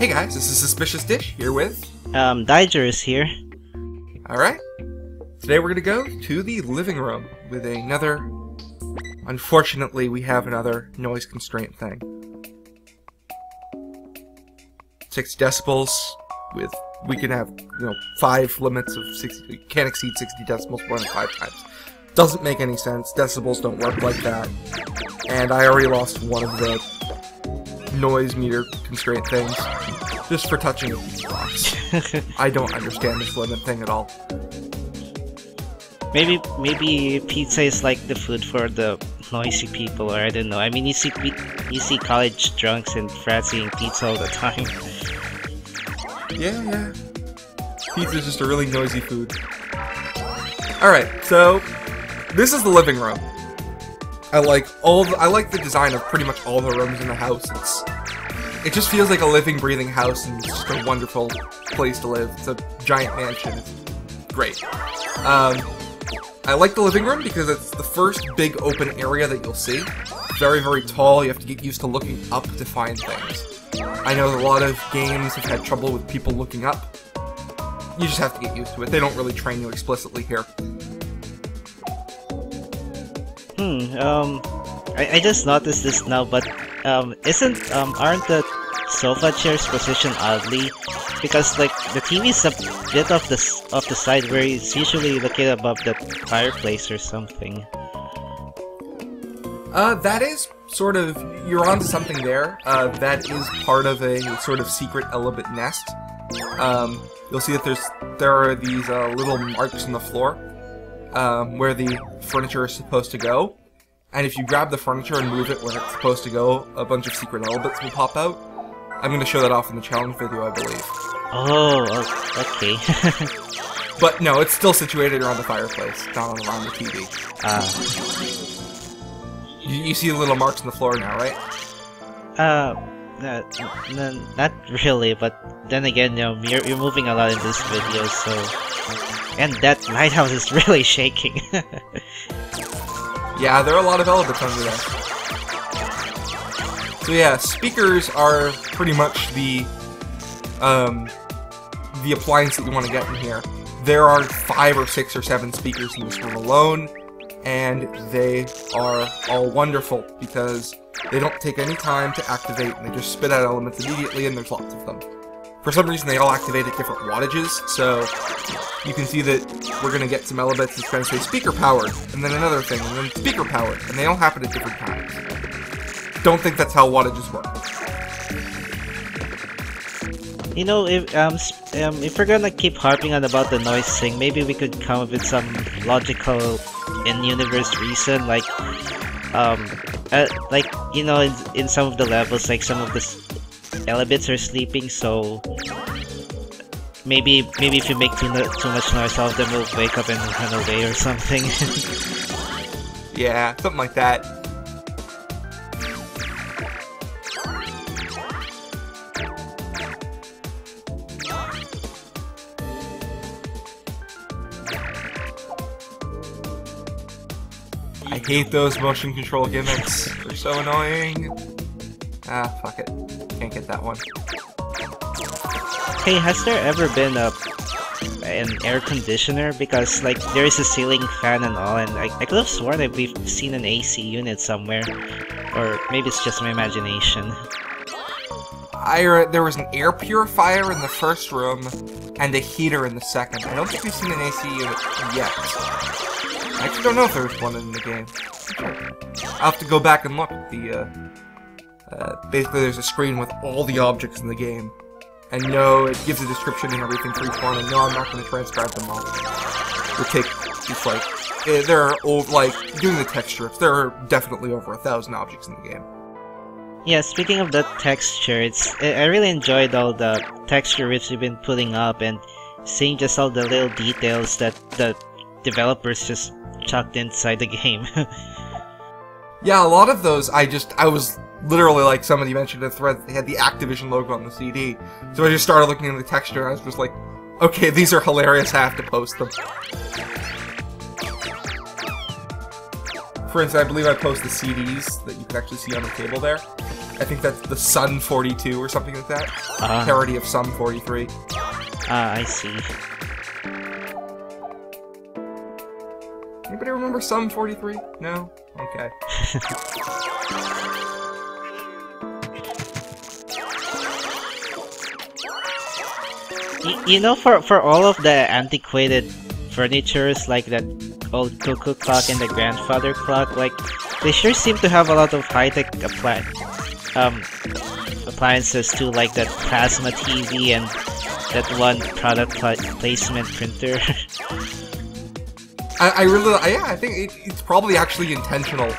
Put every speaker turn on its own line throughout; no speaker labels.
Hey guys, this is Suspicious Dish here with...
Diger is here.
Alright. Today we're gonna go to the living room with another... Unfortunately, we have another noise constraint thing. 60 decibels with... We can have, 5 limits of 60... We can't exceed 60 decibels more than 5 times. Doesn't make any sense. Decibels don't work like that. And I already lost one of the noise meter constraint things just for touching a pizza box. I don't understand this limit thing at all.
Maybe pizza is like the food for the noisy people, or I don't know. I mean, you see college drunks and frats eating pizza all the time.
Yeah. Pizza is just a really noisy food. Alright, so this is the living room. I like the design of pretty much all the rooms in the house. It just feels like a living, breathing house, and it's just a wonderful place to live. It's a giant mansion. It's great. I like the living room because it's the first big open area that you'll see. Very, very tall. You have to get used to looking up to find things. I know a lot of games have had trouble with people looking up. You just have to get used to it. They don't really train you explicitly here.
I just noticed this now, but aren't the sofa chairs positioned oddly? Because like the TV is a bit off the side where it's usually located above the fireplace or something.
That is sort of, you're onto something there. That is part of a sort of secret Elebit nest. You'll see that there are these little marks in the floor where the furniture is supposed to go. And if you grab the furniture and move it where it's supposed to go, a bunch of secret Elebits will pop out. I'm going to show that off in the challenge video, I believe.
Oh, okay.
But no, it's still situated around the fireplace, not around the TV. You see the little marks in the floor now, right?
Not really, but then again, you're moving a lot in this video, so... And that lighthouse is really shaking.
Yeah, there are a lot of Elebits under there. So yeah, speakers are pretty much the appliance that you want to get in here. There are 5 or 6 or 7 speakers in this room alone, and they are all wonderful because they don't take any time to activate, and they just spit out elements immediately, and there's lots of them. For some reason, they all activate at different wattages, so you can see that we're going to get some Elebits that's going to say speaker powered, and then another thing, and then speaker powered, and they all happen at different times. Don't think that's how wattages work.
If we're gonna keep harping on about the noise thing, maybe we could come up with some logical in-universe reason, like in some of the levels, like some of the Elebits are sleeping, so maybe if you make too much noise, all of them will wake up and run away or something.
Yeah, something like that. I hate those motion control gimmicks. They're so annoying. Ah, fuck it. Can't get that one.
Hey, has there ever been an air conditioner? Because like there is a ceiling fan and all, and I could have sworn that we've seen an AC unit somewhere, or maybe it's just my imagination.
There was an air purifier in the first room and a heater in the second. I don't think we've seen an AC unit yet. I actually don't know if there's one in the game. I'll have to go back and look at the, basically there's a screen with all the objects in the game. And no, it gives a description and everything for each one, and no, I'm not going to transcribe them all. It'll take, it's like, there are, doing the texture, there are definitely over 1,000 objects in the game.
Yeah, speaking of the texture, I really enjoyed all the texture rips you've been putting up, and seeing just all the little details that the developers just chucked inside the game.
Yeah, a lot of those, I was literally, like somebody mentioned in a thread, they had the Activision logo on the CD. So I just started looking at the texture, and I was just like, okay, these are hilarious, I have to post them. For instance, I believe I post the CDs that you can actually see on the table there. I think that's the Sun 42 or something like that. Parody of Sun 43.
I see.
Anybody remember Sun 43? No? Okay.
You know, for all of the antiquated furnitures, like that old cuckoo clock and the grandfather clock, like, they sure seem to have a lot of high-tech appliances too, like that plasma TV and that one product placement printer.
I think it's probably actually intentional,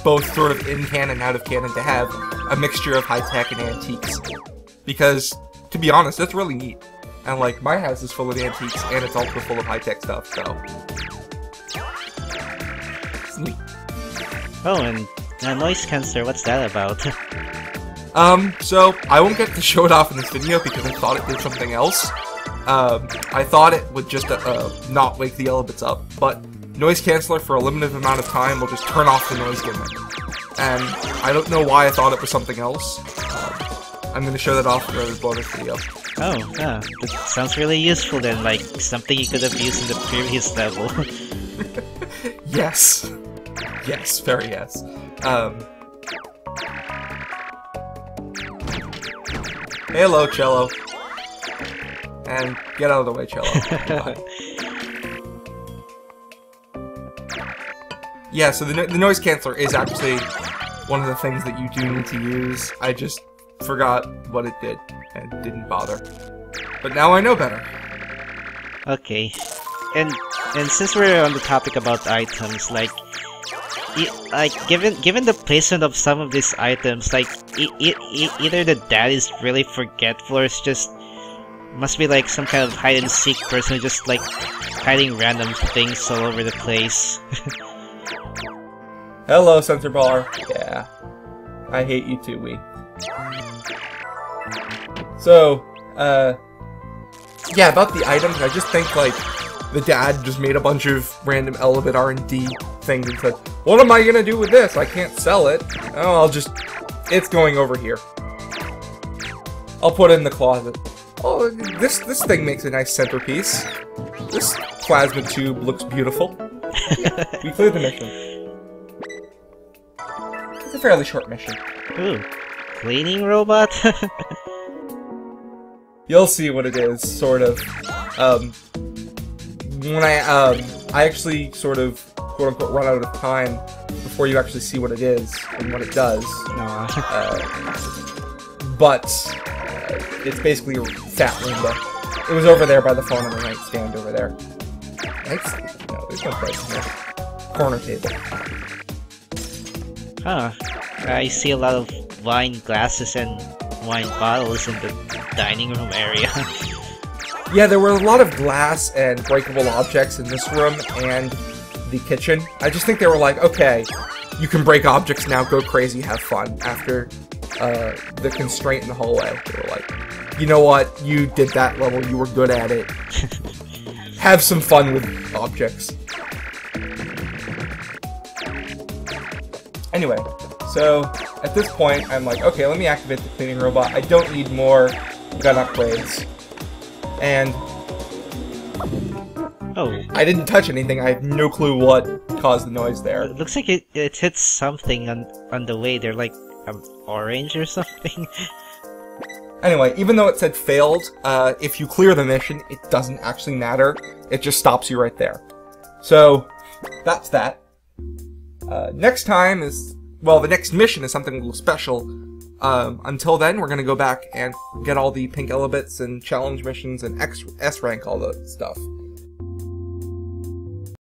both sort of in canon and out of canon, to have a mixture of high-tech and antiques. Because, to be honest, that's really neat. And, like, my house is full of antiques, and it's also full of high-tech stuff, so... It's neat.
Oh, and noise cancer, what's that about?
So, I won't get to show it off in this video because I thought it did something else. I thought it would just, not wake the Elebits up, but noise canceller for a limited amount of time will just turn off the noise gimmick. And I don't know why I thought it was something else. I'm gonna show that off in a bonus video.
Oh, yeah, that sounds really useful then, like something you could have used in the previous level.
Yes. Yes, very yes. Hello, Cello. And get out of the way, Cello. Yeah, so the noise canceller is actually one of the things that you do need to use. I just forgot what it did and didn't bother. But now I know better.
Okay. And since we're on the topic about items, like given the placement of some of these items, like either the dad is really forgetful or it's just must be like some kind of hide and seek person just like hiding random things all over the place.
Hello, Sensor Bar. Yeah. I hate you too, Wii. So, yeah, about the items, I just think, like, the dad just made a bunch of random Elebit R&D things and said, what am I gonna do with this? I can't sell it. Oh, it's going over here. I'll put it in the closet. Oh, this thing makes a nice centerpiece. This plasma tube looks beautiful. We cleared the mission. It's a fairly short mission.
Ooh, cleaning robot?
You'll see what it is, sort of. When I actually sort of, quote-unquote, run out of time before you actually see what it is and what it does. But it's basically a fat Roomba. It was over there by the phone on the nightstand over there. Nightstand? No, there's no bed in there. Corner table.
Huh. I see a lot of wine glasses and wine bottles in the dining room area.
Yeah, there were a lot of glass and breakable objects in this room and the kitchen. I just think they were like, okay, you can break objects now, go crazy, have fun. After the constraint in the hallway, they were like, you know what, you did that level, you were good at it. Have some fun with objects. Anyway, so at this point, I'm like, okay, let me activate the cleaning robot. I don't need more gun upgrades. And
oh,
I didn't touch anything. I have no clue what caused the noise there.
It looks like it hit something on the way. They're like orange or something.
Anyway, even though it said failed, if you clear the mission, it doesn't actually matter. It just stops you right there. So that's that. Next time is, well, the next mission is something a little special. Until then, we're gonna go back and get all the pink Elebits and challenge missions and S rank, all that stuff.